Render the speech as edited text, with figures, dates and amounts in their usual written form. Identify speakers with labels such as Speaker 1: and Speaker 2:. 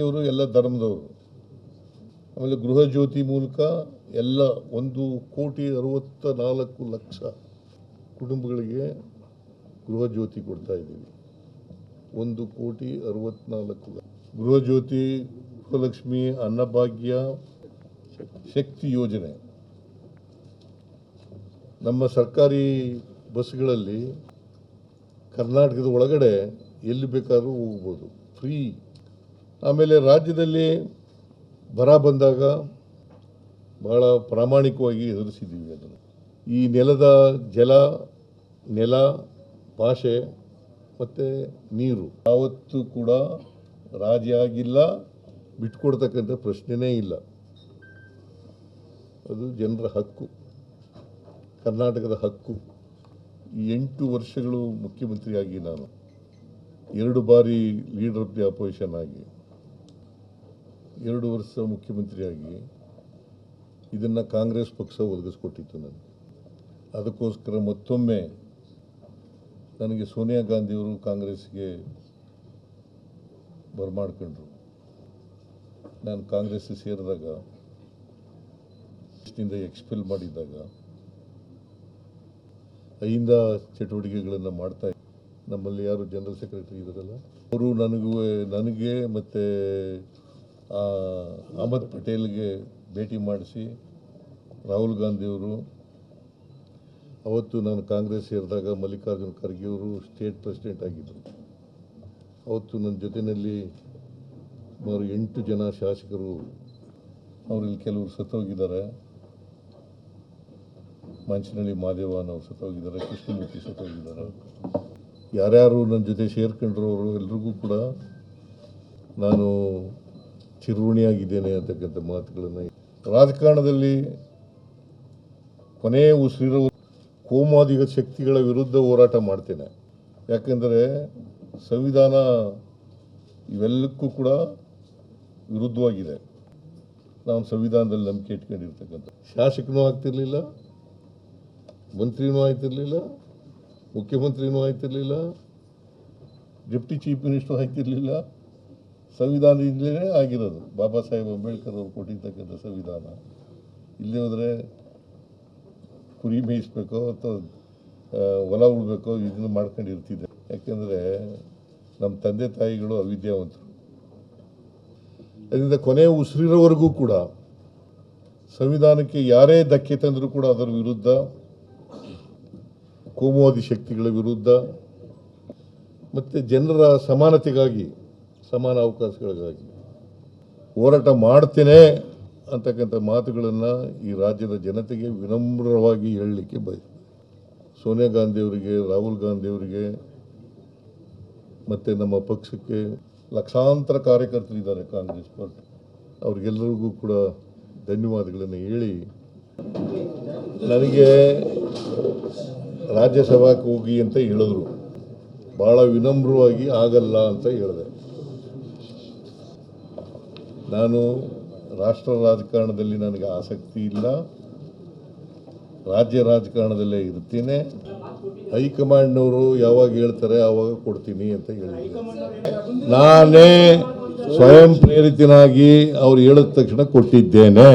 Speaker 1: ಇವರು ಎಲ್ಲ ಧರ್ಮದವರು. ಆಮೇಲೆ ಗೃಹ ಜ್ಯೋತಿ ಮೂಲಕ ಎಲ್ಲ 1,64,00,000 ಕುಟುಂಬಗಳಿಗೆ ಗೃಹ ಜ್ಯೋತಿ ಕೊಡ್ತಾ ಇದ್ದೀವಿ. 1,64,00,000 ಗೃಹ ಜ್ಯೋತಿ, ಗೃಹಲಕ್ಷ್ಮಿ, ಅನ್ನಭಾಗ್ಯ, ಶಕ್ತಿ ಯೋಜನೆ. ನಮ್ಮ ಸರ್ಕಾರಿ ಬಸ್ಗಳಲ್ಲಿ ಕರ್ನಾಟಕದ ಒಳಗಡೆ ಎಲ್ಲಿ ಬೇಕಾದರೂ ಹೋಗ್ಬೋದು, ಫ್ರೀ. ಆಮೇಲೆ ರಾಜ್ಯದಲ್ಲಿ ಬರ ಬಂದಾಗ ಬಹಳ ಪ್ರಾಮಾಣಿಕವಾಗಿ ಎದುರಿಸಿದ್ದೀವಿ ಅದನ್ನು. ಈ ನೆಲದ ಜಲ, ನೆಲ, ಭಾಷೆ ಮತ್ತು ನೀರು ಯಾವತ್ತೂ ಕೂಡ ರಾಜಿ ಆಗಿಲ್ಲ, ಬಿಟ್ಕೊಡ್ತಕ್ಕಂಥ ಪ್ರಶ್ನೆನೇ ಇಲ್ಲ. ಅದು ಜನರ ಹಕ್ಕು, ಕರ್ನಾಟಕದ ಹಕ್ಕು. ಈ 8 ವರ್ಷಗಳು ಮುಖ್ಯಮಂತ್ರಿಯಾಗಿ ನಾನು 2 ಬಾರಿ ಲೀಡರ್ ಆಫ್ ದಿ ಅಪೋಸಿಷನ್ ಆಗಿ 2 ವರ್ಷ ಮುಖ್ಯಮಂತ್ರಿಯಾಗಿ ಇದನ್ನು ಕಾಂಗ್ರೆಸ್ ಪಕ್ಷ ಒದಗಿಸ್ಕೊಟ್ಟಿತ್ತು ನನಗೆ. ಅದಕ್ಕೋಸ್ಕರ ಮತ್ತೊಮ್ಮೆ ನನಗೆ ಸೋನಿಯಾ ಗಾಂಧಿಯವರು ಕಾಂಗ್ರೆಸ್ಗೆ ಬರಮಾಡ್ಕೊಂಡ್ರು. ನಾನು ಕಾಂಗ್ರೆಸ್ ಸೇರಿದಾಗ, ಎಕ್ಸ್ಪೆಲ್ ಮಾಡಿದ್ದಾಗ ಅಹಿಂದ ಚಟುವಟಿಕೆಗಳನ್ನು ಮಾಡ್ತಾ ಇದ್ದರು. ನಮ್ಮಲ್ಲಿ ಯಾರು ಜನರಲ್ ಸೆಕ್ರೆಟರಿ ಇದ್ದಾರಲ್ಲ, ಅವರು ನನಗೆ ಮತ್ತು ಅಹಮದ್ ಪಟೇಲ್ಗೆ ಭೇಟಿ ಮಾಡಿಸಿ, ರಾಹುಲ್ ಗಾಂಧಿಯವರು ಅವತ್ತು ನಾನು ಕಾಂಗ್ರೆಸ್ ಸೇರಿದಾಗ ಮಲ್ಲಿಕಾರ್ಜುನ್ ಖರ್ಗೆ ಅವರು ಸ್ಟೇಟ್ ಪ್ರೆಸಿಡೆಂಟ್ ಆಗಿದ್ದರು. ಅವತ್ತು ನನ್ನ ಜೊತೆಯಲ್ಲಿ ಸುಮಾರು 8 ಜನ ಶಾಸಕರು, ಅವರಲ್ಲಿ ಕೆಲವರು ಸತ್ತೋಗಿದ್ದಾರೆ. ಮಂಚನಹಳ್ಳಿ ಮಾದೇವನ್ ಅವರು ಸತ್ತೋಗಿದ್ದಾರೆ, ಕೃಷ್ಣಮೂರ್ತಿ ಸತ್ತೋಗಿದ್ದಾರೆ. ಯಾರ್ಯಾರು ನನ್ನ ಜೊತೆ ಸೇರ್ಕೊಂಡ್ರು ಅವರು ಎಲ್ರಿಗೂ ಕೂಡ ನಾನು ಚಿರಋಣಿಯಾಗಿದ್ದೇನೆ ಅಂತಕ್ಕಂಥ ಮಾತುಗಳನ್ನು. ರಾಜಕಾರಣದಲ್ಲಿ ಕೊನೆಯ ಉಸಿರಿರೋ ಕೋಮಾದಿಗ ಶಕ್ತಿಗಳ ವಿರುದ್ಧ ಹೋರಾಟ ಮಾಡ್ತೇನೆ. ಯಾಕೆಂದರೆ ಸಂವಿಧಾನ ಇವೆಲ್ಲಕ್ಕೂ ಕೂಡ ವಿರುದ್ಧವಾಗಿದೆ. ನಾವು ಸಂವಿಧಾನದಲ್ಲಿ ನಂಬಿಕೆ ಇಟ್ಕೊಂಡಿರ್ತಕ್ಕಂಥ ಶಾಸಕನೂ ಆಗ್ತಿರ್ಲಿಲ್ಲ, ಮಂತ್ರಿನೂ ಆಗ್ತಿರ್ಲಿಲ್ಲ, ಮುಖ್ಯಮಂತ್ರಿನೂ ಆಗ್ತಿರ್ಲಿಲ್ಲ, ಡೆಪ್ಟಿ ಚೀಫ್ ಮಿನಿಸ್ಟರ್ ಆಗ್ತಿರ್ಲಿಲ್ಲ. ಸಂವಿಧಾನದಿಂದಲೇ ಆಗಿರೋದು. ಬಾಬಾ ಸಾಹೇಬ್ ಅಂಬೇಡ್ಕರ್ ಅವರು ಕೊಟ್ಟಿರ್ತಕ್ಕಂಥ ಸಂವಿಧಾನ. ಇಲ್ಲೇ ಹೋದರೆ ಕುರಿ ಮೇಯಿಸ್ಬೇಕೋ ಅಥವಾ ಹೊಲ ಉಳ್ಬೇಕೋ ಇದನ್ನು ಮಾಡ್ಕೊಂಡಿರ್ತಿದ್ದೆ. ಯಾಕೆಂದರೆ ನಮ್ಮ ತಂದೆ ತಾಯಿಗಳು ಅವಿದ್ಯಾವಂತರು. ಅದರಿಂದ ಕೊನೆಯ ಉಸಿರಿರೋವರೆಗೂ ಕೂಡ ಸಂವಿಧಾನಕ್ಕೆ ಯಾರೇ ಧಕ್ಕೆ ತಂದರೂ ಕೂಡ ಅದರ ವಿರುದ್ಧ, ಕೋಮುವಾದಿ ಶಕ್ತಿಗಳ ವಿರುದ್ಧ ಮತ್ತು ಜನರ ಸಮಾನತೆಗಾಗಿ, ಸಮಾನ ಅವಕಾಶಗಳಿಗಾಗಿ ಹೋರಾಟ ಮಾಡ್ತೇನೆ ಅಂತಕ್ಕಂಥ ಮಾತುಗಳನ್ನು ಈ ರಾಜ್ಯದ ಜನತೆಗೆ ವಿನಮ್ರವಾಗಿ ಹೇಳಲಿಕ್ಕೆ ಬಯಸ್ತೇನೆ. ಸೋನಿಯಾ ಗಾಂಧಿಯವರಿಗೆ, ರಾಹುಲ್ ಗಾಂಧಿಯವರಿಗೆ ಮತ್ತು ನಮ್ಮ ಪಕ್ಷಕ್ಕೆ ಲಕ್ಷಾಂತರ ಕಾರ್ಯಕರ್ತರಿದ್ದಾರೆ ಕಾಂಗ್ರೆಸ್ ಪಾರ್ಟಿ. ಅವ್ರಿಗೆಲ್ಲರಿಗೂ ಕೂಡ ಧನ್ಯವಾದಗಳನ್ನು ಹೇಳಿ, ನನಗೆ ರಾಜ್ಯಸಭಾಕ್ಕೆ ಹೋಗಿ ಅಂತ ಹೇಳಿದ್ರು. ಭಾಳ ವಿನಮ್ರವಾಗಿ ಆಗಲ್ಲ ಅಂತ ಹೇಳಿದೆ. ನಾನು ರಾಷ್ಟ್ರ ರಾಜಕಾರಣದಲ್ಲಿ ನನಗೆ ಆಸಕ್ತಿ ಇಲ್ಲ, ರಾಜ್ಯ ರಾಜಕಾರಣದಲ್ಲೇ ಇರ್ತೀನಿ. ಹೈಕಮಾಂಡ್ನವರು ಯಾವಾಗ ಹೇಳ್ತಾರೆ ಆವಾಗ ಕೊಡ್ತೀನಿ ಅಂತ ಹೇಳಿದ್ದೆ. ನಾನೇ ಸ್ವಯಂ ಪ್ರೇರಿತನಾಗಿ ಅವ್ರು ಹೇಳಿದ ತಕ್ಷಣ ಕೊಟ್ಟಿದ್ದೇನೆ.